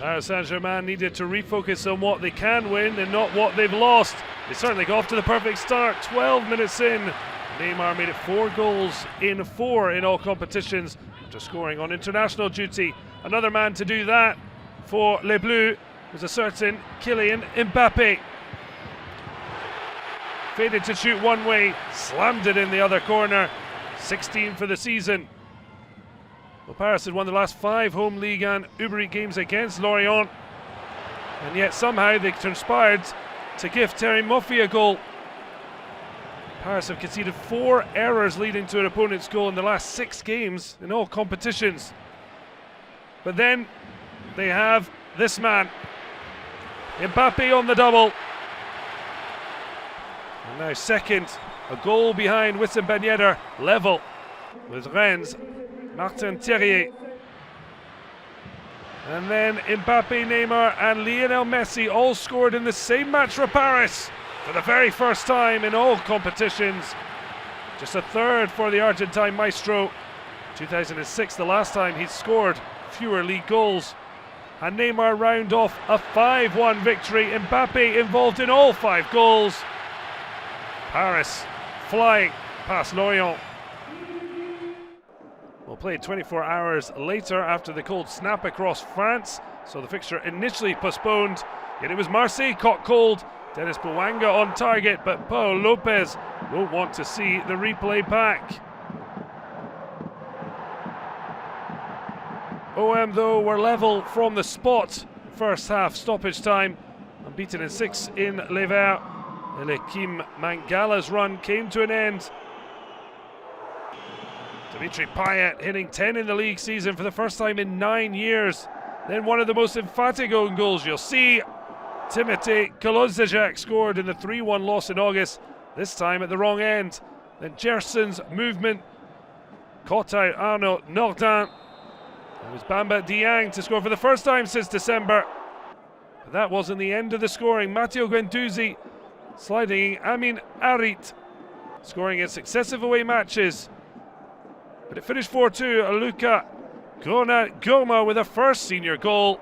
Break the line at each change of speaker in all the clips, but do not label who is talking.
Paris Saint-Germain needed to refocus on what they can win and not what they've lost. They certainly got off to the perfect start. 12 minutes in, Neymar made it 4 goals in 4 in all competitions after scoring on international duty. Another man to do that for Les Bleus was a certain Kylian Mbappe. Faded to shoot one way, slammed it in the other corner. 16 for the season. Well, Paris had won the last 5 home Ligue and Uber Eats games against Lorient, and yet somehow they conspired to give Terry Moffi a goal. Paris have conceded 4 errors leading to an opponent's goal in the last 6 games in all competitions. But then they have this man, Mbappe on the double. And now second, a goal behind Wissam Ben Yedder, level with Rennes' Martin Terrier. And then Mbappe, Neymar and Lionel Messi all scored in the same match for Paris for the very first time in all competitions. Just a third for the Argentine maestro. 2006, the last time he'd scored fewer league goals. And Neymar round off a 5-1 victory. Mbappe involved in all 5 goals. Paris flying past Lorient. Well, played 24 hours later after the cold snap across France, so the fixture initially postponed, yet it was Marseille caught cold. Dennis Bouanga on target, but Paul Lopez won't want to see the replay back. OM though were level from the spot. First half stoppage time, unbeaten in 6 in Les Verts. Eliakim Mangala's run came to an end. Dimitri Payet hitting 10 in the league season for the first time in 9 years. Then one of the most emphatic own goals you'll see. Timothy Kolozejak scored in the 3-1 loss in August, this time at the wrong end. Then Gerson's movement caught out Arnaud Nordin. It was Bamba Dieng to score for the first time since December. But that wasn't the end of the scoring. Matteo Guendouzi sliding Amin Harit, scoring in successive away matches. But it finished 4-2. Luca Goma with a first senior goal.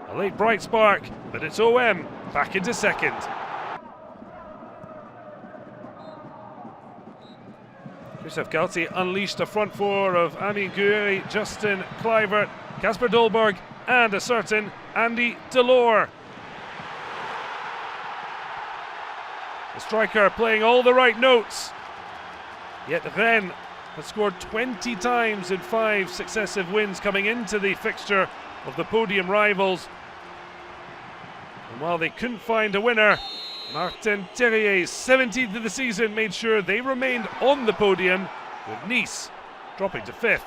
A late bright spark, but it's OM back into second. Christophe Galtier unleashed a front 4 of Amin Gouiri, Justin Kluivert, Casper Dolberg and a certain Andy Delors. The striker playing all the right notes. Yet Rennes has scored 20 times in 5 successive wins coming into the fixture of the podium rivals. And while they couldn't find a winner, Martin Terrier's 17th of the season made sure they remained on the podium, with Nice dropping to 5th.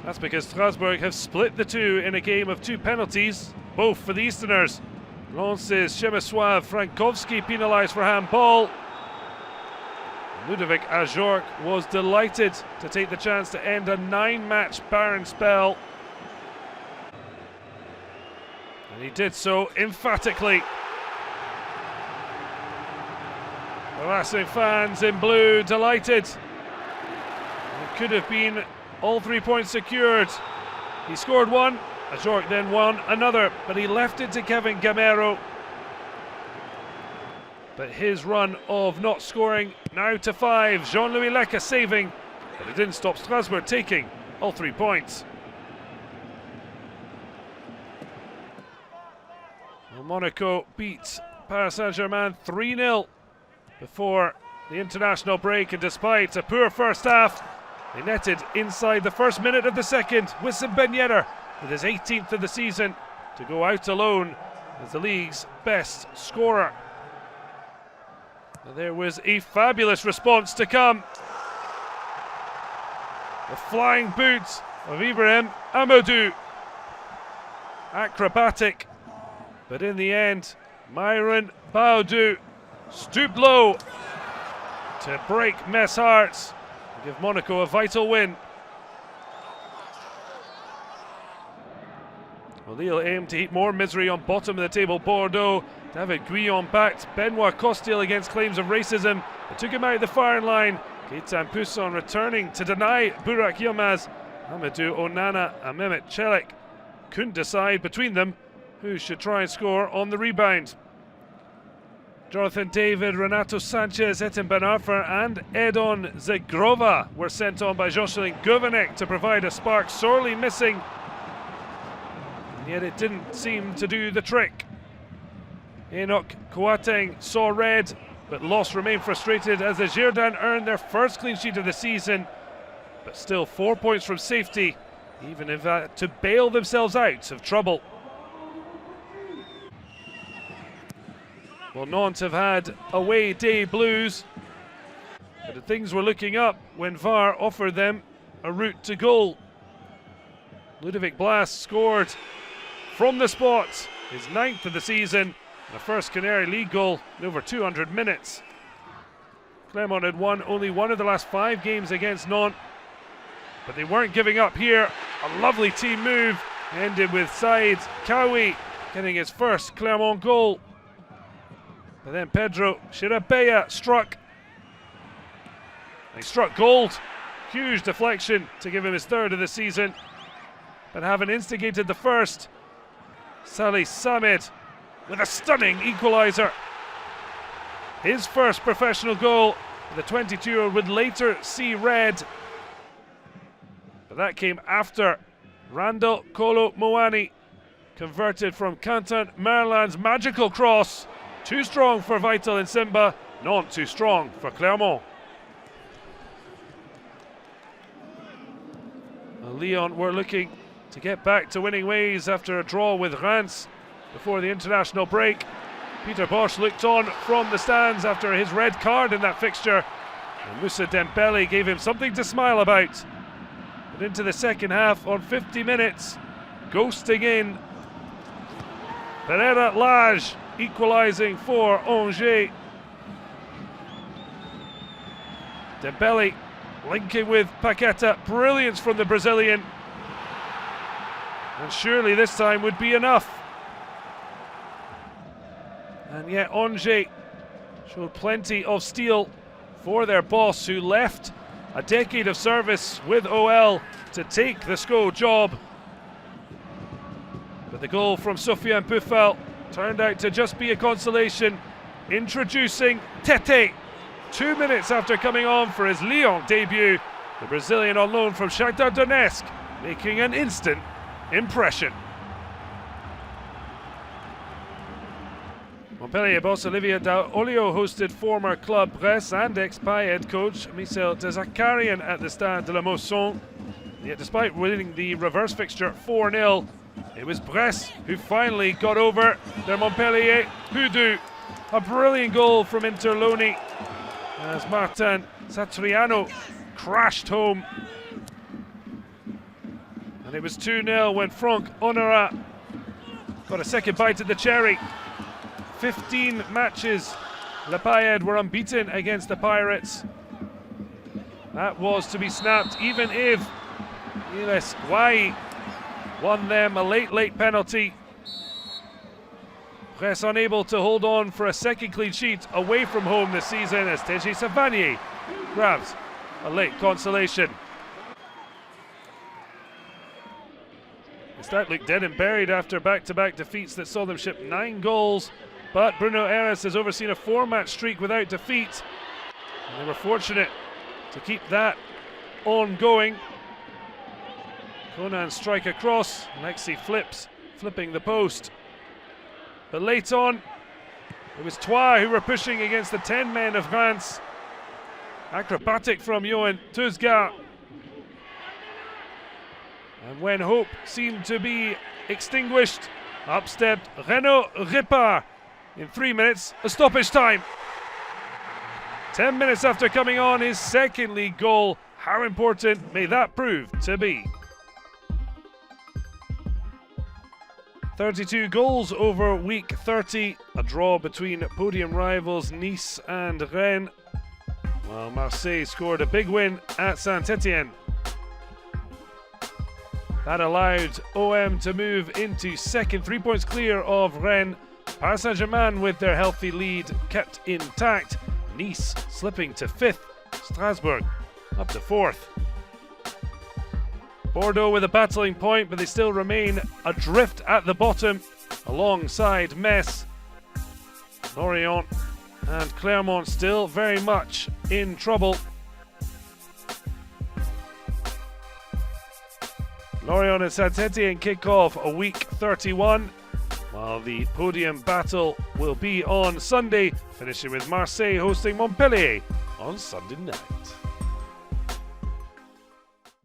That's because Strasbourg have split the 2 in a game of 2 penalties, both for the Easterners. Lence's Przemysław Frankowski penalised for handball. Ludovic Ajorc was delighted to take the chance to end a 9-match barren spell. And he did so emphatically. The Racing fans in blue delighted. It could have been all 3 points secured. He scored one, Ajorc then won another, but he left it to Kevin Gamero. But his run of not scoring now to 5. Jean-Louis Lecca saving, but it didn't stop Strasbourg taking all 3 points. Well, Monaco beats Paris Saint-Germain 3-0 before the international break, and despite a poor first half, they netted inside the first minute of the second. Wissam Ben Yedder with his 18th of the season to go out alone as the league's best scorer. And there was a fabulous response to come. The flying boots of Ibrahim Amadou. Acrobatic, but in the end, Myron Baudou stooped low to break Metz hearts and give Monaco a vital win. Well, Lille aim to heap more misery on bottom of the table. Bordeaux, David Guillon backed Benoit Costil against claims of racism, but took him out of the firing line. Gaetan Pousson returning to deny Burak Yilmaz. Amadou Onana and Mehmet Çelik couldn't decide between them who should try and score on the rebound. Jonathan David, Renato Sanchez, Etienne Ben Arfa and Edon Zegrova were sent on by Jocelyn Gourvenec to provide a spark sorely missing. And yet it didn't seem to do the trick. Enoch Kouateng saw red, but LOSC remained frustrated as the Girondins earned their first clean sheet of the season, but still 4 points from safety, even if to bail themselves out of trouble. Well, Nantes have had away day blues, but things were looking up when VAR offered them a route to goal. Ludovic Blas scored from the spot, his 9th of the season, the first Canary League goal in over 200 minutes. Clermont had won only one of the last 5 games against Nantes, but they weren't giving up here. A lovely team move ended with Saïd Kawi getting his first Clermont goal. But then Pedro Chirabeya struck. He struck gold. Huge deflection to give him his 3rd of the season. But having instigated the first, Salih Samed with a stunning equaliser. His first professional goal. The 22-year-old would later see red. But that came after Randall Kolo Moani converted from Quentin Merlin's magical cross. Too strong for Vital and Simba, not too strong for Clermont. Well, Lyon were looking to get back to winning ways after a draw with Reims before the international break. Peter Bosch looked on from the stands after his red card in that fixture, and Moussa Dembele gave him something to smile about. But into the second half on 50 minutes, ghosting in, Pereira Lage equalising for Angers. Dembele linking with Paqueta, brilliance from the Brazilian. And surely this time would be enough. And yet Angers showed plenty of steel for their boss, who left a decade of service with OL to take the SCO job. But the goal from Sofiane Boufal turned out to just be a consolation. Introducing Tete, 2 minutes after coming on for his Lyon debut, the Brazilian on loan from Shakhtar Donetsk, making an instant impression. Montpellier boss Olivier Daolio hosted former club Brest and ex-Pie head coach Michel Zakarian at the Stade de la Mosson. Yet despite winning the reverse fixture 4-0, it was Brest who finally got over their Montpellier hoodoo. A brilliant goal from Interloni as Martin Satriano crashed home. And it was 2-0 when Franck Honora got a second bite at the cherry. 15 matches, Le Payed were unbeaten against the Pirates. That was to be snapped even if Iles Guai won them a late penalty. Brest unable to hold on for a second clean sheet away from home this season as Teji Savanier grabs a late consolation. ESTAC looked dead and buried after back-to-back defeats that saw them ship 9 goals, but Bruno Eres has overseen a 4-match streak without defeat, and they were fortunate to keep that ongoing. Conan strike across, Alexi flipping the post. But late on, it was Troyes who were pushing against the 10 men of Reims. Acrobatic from Johan Tuzga. And when hope seemed to be extinguished, up stepped Renaud Ripard in 3 minutes, a stoppage time. 10 minutes after coming on, his second league goal. How important may that prove to be? 32 goals over week 30, a draw between podium rivals Nice and Rennes, while Marseille scored a big win at Saint-Étienne. That allowed OM to move into second, 3 points clear of Rennes. Paris Saint-Germain with their healthy lead kept intact. Nice slipping to 5th, Strasbourg up to 4th. Bordeaux with a battling point, but they still remain adrift at the bottom alongside Metz, Lorient and Clermont still very much in trouble. Lorient and SAINT-ÉTIENNE kick off a week 31, while the podium battle will be on Sunday, finishing with Marseille hosting Montpellier on Sunday night.